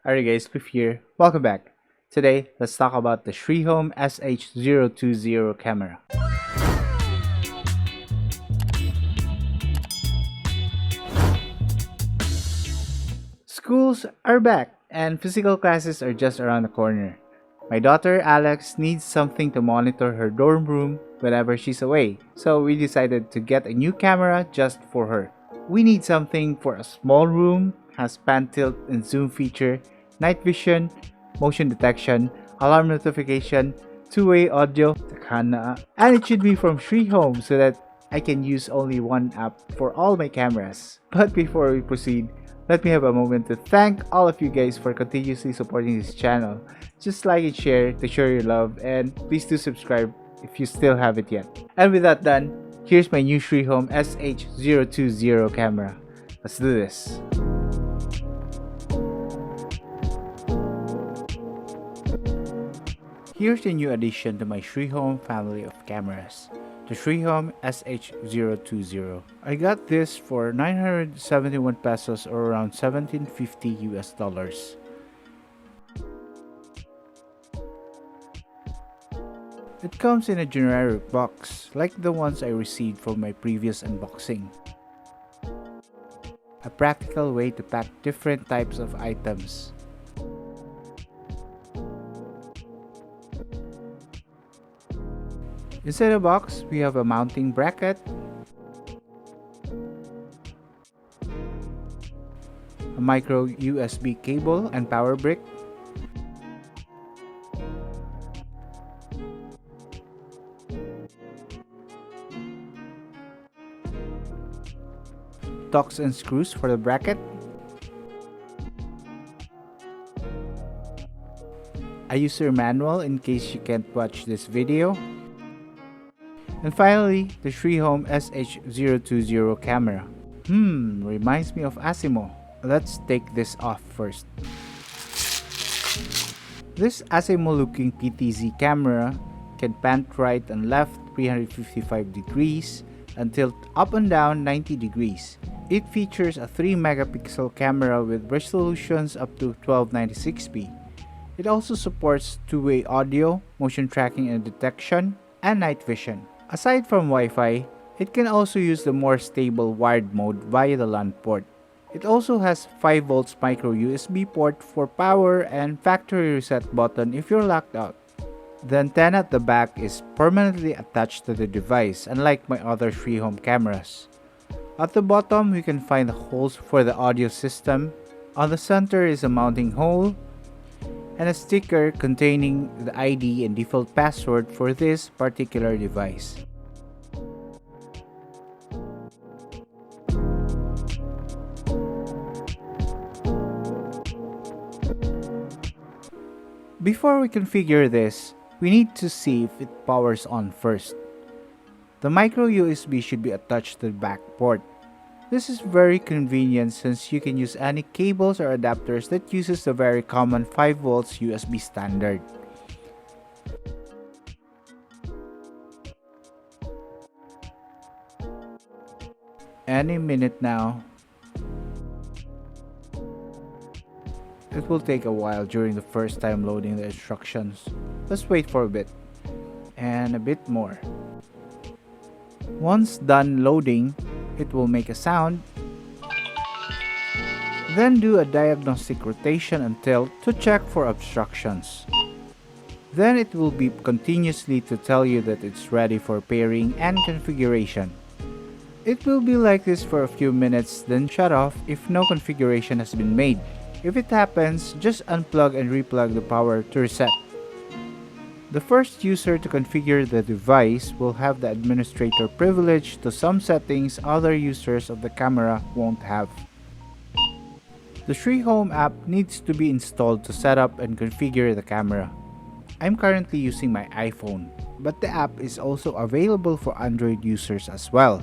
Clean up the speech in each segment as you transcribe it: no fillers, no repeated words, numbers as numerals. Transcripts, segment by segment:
Alright guys, Spliff here. Welcome back. Today, let's talk about the SriHome SH020 camera. Schools are back and physical classes are just around the corner. My daughter Alex needs something to monitor her dorm room whenever she's away, so we decided to get a new camera just for her. We need something for a small room, has pan tilt and zoom feature, night vision, motion detection, alarm notification, two-way audio, and it should be from SriHome so that I can use only one app for all my cameras. But before we proceed, let me have a moment to thank all of you guys for continuously supporting this channel. Just like and share to show your love, and please do subscribe if you still haven't yet. And with that done, here's my new SriHome SH020 camera. Let's do this. Here's the new addition to my SriHome family of cameras, the SriHome SH020. I got this for 971 pesos or around 1750 US dollars. It comes in a generic box, like the ones I received from my previous unboxing. A practical way to pack different types of items. Inside the box, we have a mounting bracket, a micro USB cable and power brick, tucks and screws for the bracket, a user manual in case you can't watch this video, and finally, the SriHome SH020 camera. Reminds me of Asimo. Let's take this off first. This Asimo looking PTZ camera can pan right and left 355 degrees and tilt up and down 90 degrees. It features a 3 megapixel camera with resolutions up to 1296p. It also supports two-way audio, motion tracking and detection, and night vision. Aside from Wi-Fi, it can also use the more stable wired mode via the LAN port. It also has 5V micro USB port for power and factory reset button if you're locked out. The antenna at the back is permanently attached to the device, unlike my other SriHome cameras. At the bottom, we can find the holes for the audio system. On the center is a mounting hole and a sticker containing the ID and default password for this particular device. Before we configure this, we need to see if it powers on first. The micro USB should be attached to the back port. This is very convenient since you can use any cables or adapters that uses the very common 5V USB standard. Any minute now. It will take a while during the first time loading the instructions. Let's wait for a bit. And a bit more. Once done loading, it will make a sound. Then do a diagnostic rotation and tilt to check for obstructions. Then it will beep continuously to tell you that it's ready for pairing and configuration. It will be like this for a few minutes, then shut off if no configuration has been made. If it happens, just unplug and replug the power to reset. The first user to configure the device will have the administrator privilege to some settings other users of the camera won't have. The SriHome app needs to be installed to set up and configure the camera. I'm currently using my iPhone, but the app is also available for Android users as well.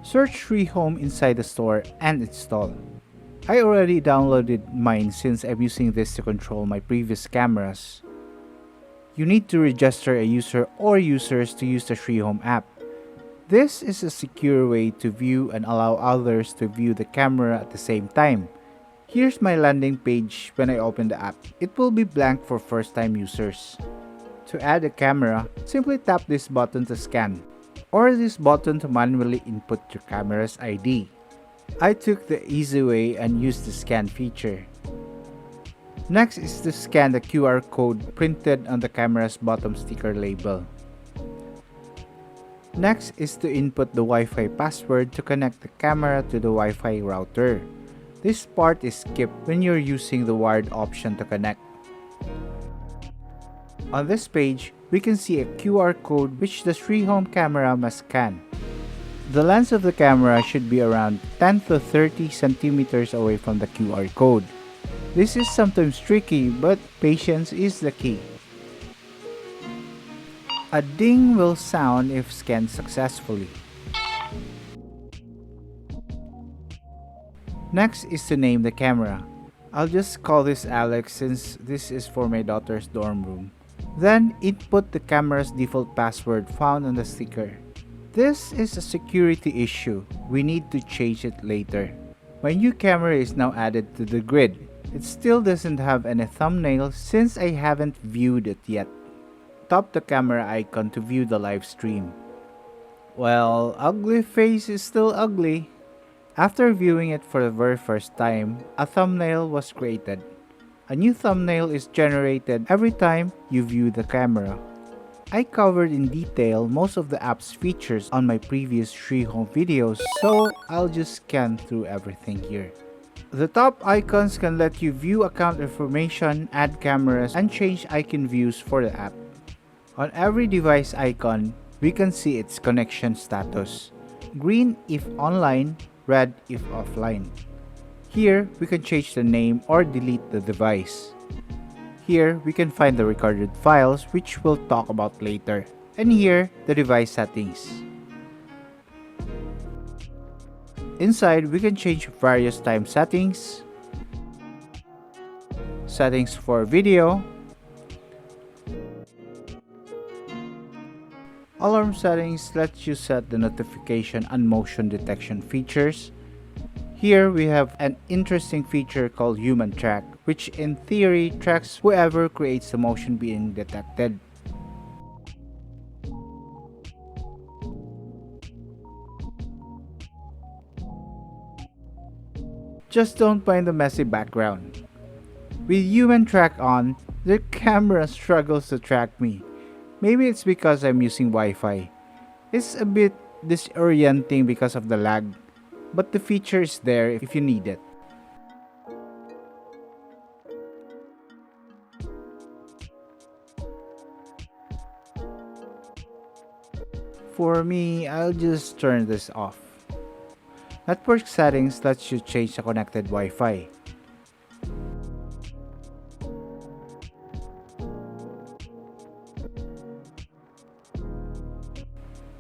Search SriHome inside the store and install. I already downloaded mine since I'm using this to control my previous cameras. You need to register a user or users to use the SriHome app. This is a secure way to view and allow others to view the camera at the same time. Here's my landing page when I open the app. It will be blank for first-time users. To add a camera, simply tap this button to scan, or this button to manually input your camera's ID. I took the easy way and used the scan feature. Next is to scan the QR code printed on the camera's bottom sticker label. Next is to input the Wi-Fi password to connect the camera to the Wi-Fi router. This part is skipped when you're using the wired option to connect. On this page, we can see a QR code which the SriHome camera must scan. The lens of the camera should be around 10 to 30 centimeters away from the QR code. This is sometimes tricky, but patience is the key. A ding will sound if scanned successfully. Next is to name the camera. I'll just call this Alex since this is for my daughter's dorm room. Then input the camera's default password found on the sticker. This is a security issue. We need to change it later. My new camera is now added to the grid. It still doesn't have any thumbnail since I haven't viewed it yet. Tap the camera icon to view the live stream. Well, ugly face is still ugly. After viewing it for the very first time, a thumbnail was created. A new thumbnail is generated every time you view the camera. I covered in detail most of the app's features on my previous SriHome videos, so I'll just scan through everything here. The top icons can let you view account information, add cameras, and change icon views for the app. On every device icon, we can see its connection status. Green if online, red if offline. Here, we can change the name or delete the device. Here, we can find the recorded files which we'll talk about later. And here, the device settings. Inside, we can change various time settings, settings for video, alarm settings lets you set the notification and motion detection features. Here we have an interesting feature called Human Track, which in theory tracks whoever creates the motion being detected. Just don't mind the messy background. With Human Track on, the camera struggles to track me. Maybe it's because I'm using Wi-Fi. It's a bit disorienting because of the lag, but the feature is there if you need it. For me, I'll just turn this off. Network settings lets you change the connected Wi-Fi.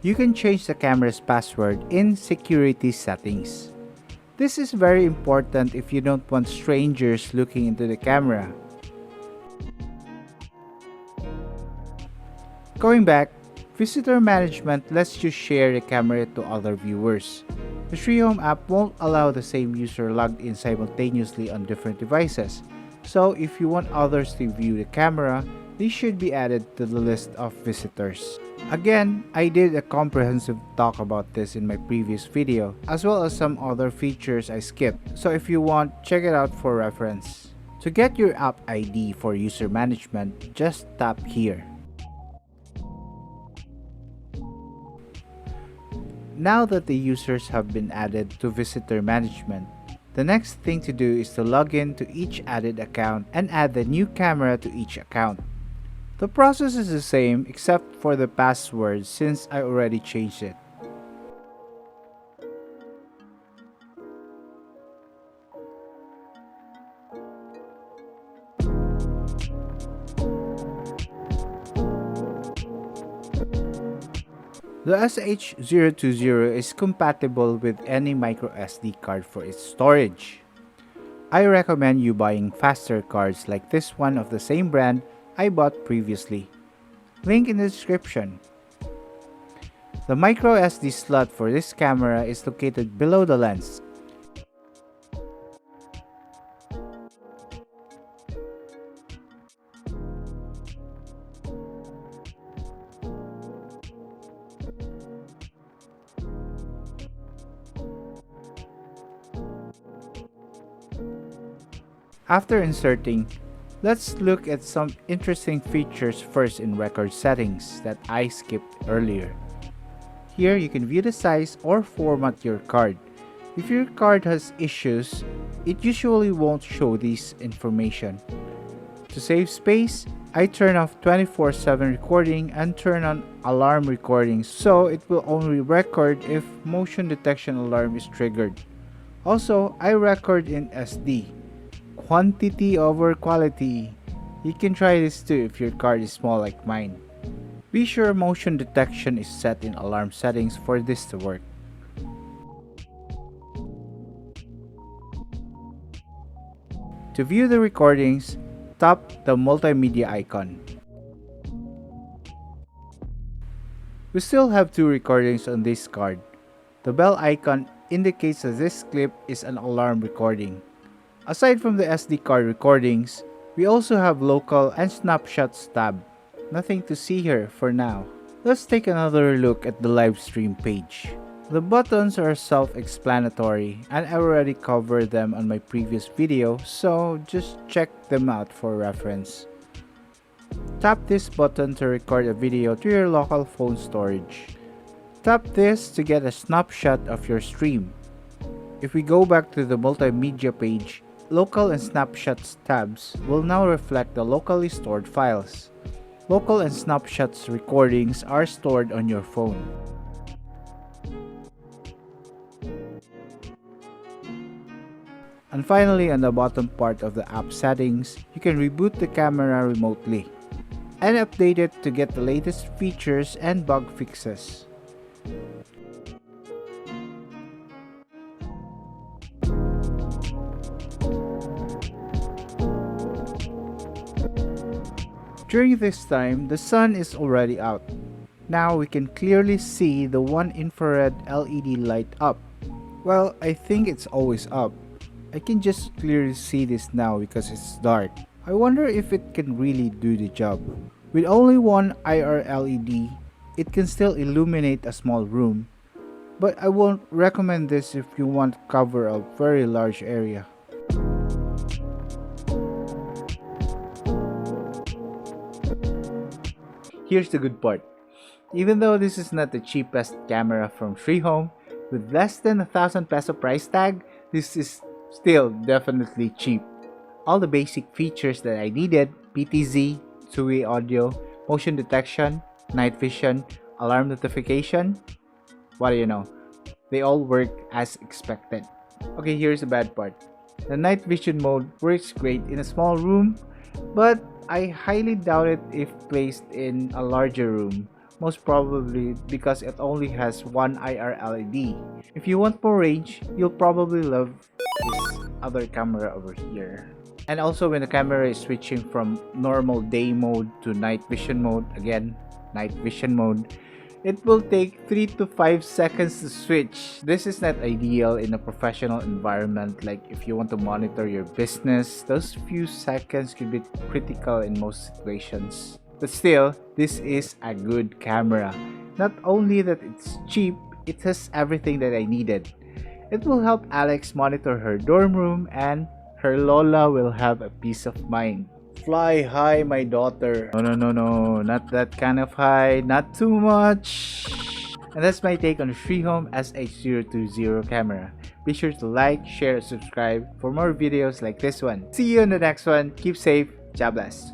You can change the camera's password in security settings. This is very important if you don't want strangers looking into the camera. Going back, visitor management lets you share the camera to other viewers. The SriHome app won't allow the same user logged in simultaneously on different devices, so if you want others to view the camera, they should be added to the list of visitors. Again, I did a comprehensive talk about this in my previous video, as well as some other features I skipped, so if you want, check it out for reference. To get your app ID for user management, just tap here. Now that the users have been added to visitor management, the next thing to do is to log in to each added account and add the new camera to each account. The process is the same except for the password since I already changed it. The SH020 is compatible with any micro SD card for its storage. I recommend you buying faster cards like this one of the same brand I bought previously. Link in the description. The micro SD slot for this camera is located below the lens. After inserting, let's look at some interesting features first in record settings that I skipped earlier. Here you can view the size or format your card. If your card has issues, it usually won't show this information. To save space, I turn off 24/7 recording and turn on alarm recording so it will only record if motion detection alarm is triggered. Also, I record in SD. Quantity over quality. You can try this too if your card is small like mine. Be sure motion detection is set in alarm settings for this to work. To view the recordings, tap the multimedia icon. We still have two recordings on this card. The bell icon indicates that this clip is an alarm recording. Aside from the SD card recordings, we also have local and snapshots tab. Nothing to see here for now. Let's take another look at the live stream page. The buttons are self-explanatory and I already covered them on my previous video, so just check them out for reference. Tap this button to record a video to your local phone storage. Tap this to get a snapshot of your stream. If we go back to the multimedia page, local and snapshots tabs will now reflect the locally stored files. Local and snapshots recordings are stored on your phone. And finally, on the bottom part of the app settings, you can reboot the camera remotely and update it to get the latest features and bug fixes. During this time, the sun is already out. Now we can clearly see the one infrared LED light up. Well, I think it's always up. I can just clearly see this now because it's dark. I wonder if it can really do the job. With only one IR LED, it can still illuminate a small room. But I won't recommend this if you want to cover a very large area. Here's the good part. Even though this is not the cheapest camera from SriHome, with less than 1,000 peso price tag, this is still definitely cheap. All the basic features that I needed, PTZ, two-way audio, motion detection, night vision, alarm notification, what do you know? They all work as expected. Okay, here's the bad part. The night vision mode works great in a small room, but I highly doubt it if placed in a larger room. Most probably because it only has one IR LED. If you want more range, you'll probably love this other camera over here. And also when the camera is switching from normal day mode to night vision mode, again, night vision mode, it will take 3 to 5 seconds to switch. This is not ideal in a professional environment, like if you want to monitor your business, those few seconds could be critical in most situations. But still, this is a good camera. Not only that it's cheap, it has everything that I needed. It will help Alex monitor her dorm room and her Lola will have a peace of mind. Fly high, my daughter. No, not that kind of high, not too much. And that's my take on the SriHome SH020 camera. Be sure to like, share, and subscribe for more videos like this one. See you in the next one. Keep safe. God bless.